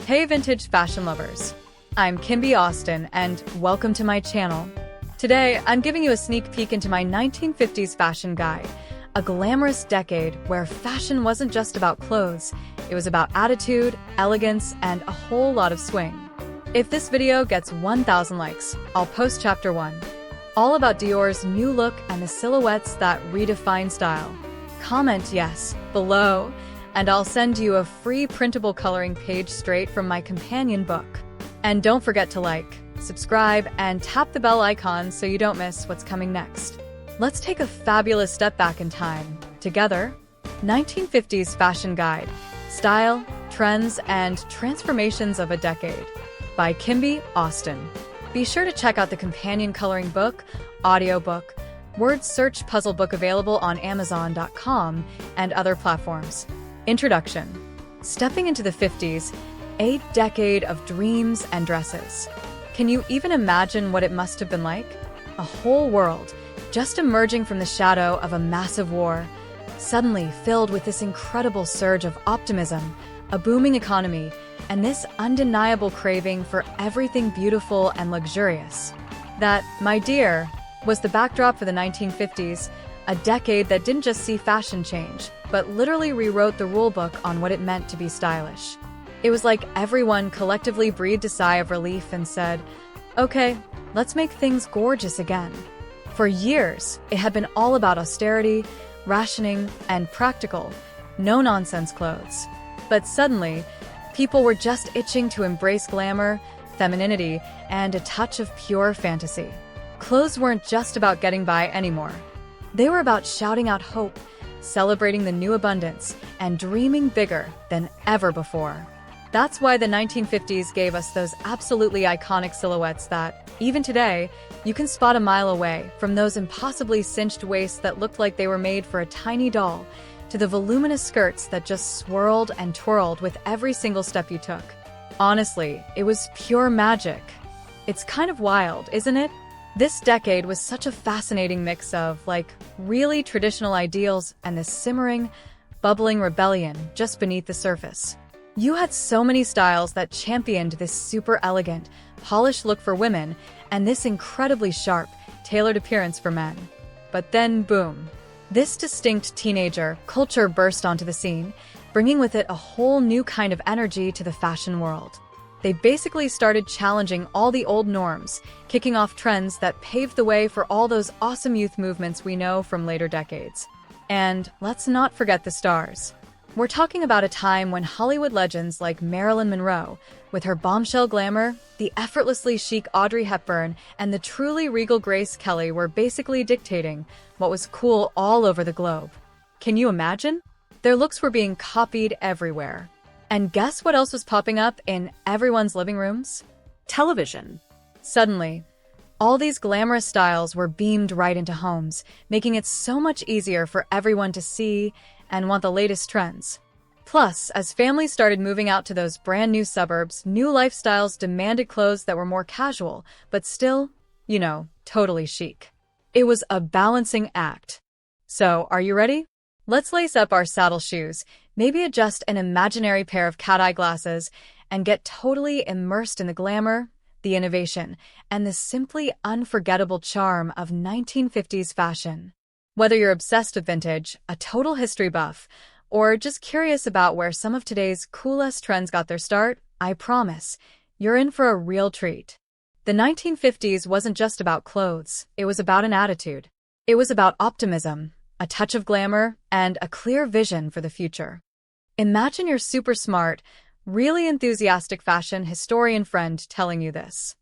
Hey vintage fashion lovers, I'm Kimby Austin and welcome to my channel. Today, I'm giving you a sneak peek into my 1950s fashion guide, a glamorous decade where fashion wasn't just about clothes, it was about attitude, elegance, and a whole lot of swing. If this video gets 1,000 likes, I'll post chapter 1, all about Dior's new look and the silhouettes that redefine style. Comment yes below, and I'll send you a free printable coloring page straight from my companion book. And don't forget to like, subscribe, and tap the bell icon so you don't miss what's coming next. Let's take a fabulous step back in time. Together, 1950s Fashion Guide, Style, Trends, and Transformations of a Decade by Kimby Austin. Be sure to check out the companion coloring book, audiobook, word search puzzle book available on Amazon.com and other platforms. Introduction. Stepping into the 50s, a decade of dreams and dresses. Can you even imagine what it must have been like? A whole world, just emerging from the shadow of a massive war, suddenly filled with this incredible surge of optimism, a booming economy, and this undeniable craving for everything beautiful and luxurious. That, my dear, was the backdrop for the 1950s, a decade that didn't just see fashion change, but literally rewrote the rulebook on what it meant to be stylish. It was like everyone collectively breathed a sigh of relief and said, okay, let's make things gorgeous again. For years, it had been all about austerity, rationing, and practical, no-nonsense clothes. But suddenly, people were just itching to embrace glamour, femininity, and a touch of pure fantasy. Clothes weren't just about getting by anymore. They were about shouting out hope, celebrating the new abundance, and dreaming bigger than ever before. That's why the 1950s gave us those absolutely iconic silhouettes that, even today, you can spot a mile away, from those impossibly cinched waists that looked like they were made for a tiny doll, to the voluminous skirts that just swirled and twirled with every single step you took. Honestly, it was pure magic. It's kind of wild, isn't it? This decade was such a fascinating mix of, really traditional ideals and this simmering, bubbling rebellion just beneath the surface. You had so many styles that championed this super elegant, polished look for women and this incredibly sharp, tailored appearance for men. But then, boom, this distinct teenager culture burst onto the scene, bringing with it a whole new kind of energy to the fashion world. They basically started challenging all the old norms, kicking off trends that paved the way for all those awesome youth movements we know from later decades. And let's not forget the stars. We're talking about a time when Hollywood legends like Marilyn Monroe, with her bombshell glamour, the effortlessly chic Audrey Hepburn, and the truly regal Grace Kelly were basically dictating what was cool all over the globe. Can you imagine? Their looks were being copied everywhere. And guess what else was popping up in everyone's living rooms? Television. Suddenly, all these glamorous styles were beamed right into homes, making it so much easier for everyone to see and want the latest trends. Plus, as families started moving out to those brand new suburbs, new lifestyles demanded clothes that were more casual, but still, totally chic. It was a balancing act. So, are you ready? Let's lace up our saddle shoes, maybe adjust an imaginary pair of cat-eye glasses, and get totally immersed in the glamour, the innovation, and the simply unforgettable charm of 1950s fashion. Whether you're obsessed with vintage, a total history buff, or just curious about where some of today's coolest trends got their start, I promise, you're in for a real treat. The 1950s wasn't just about clothes, it was about an attitude. It was about optimism, a touch of glamour, and a clear vision for the future. Imagine your super smart, really enthusiastic fashion historian friend telling you this.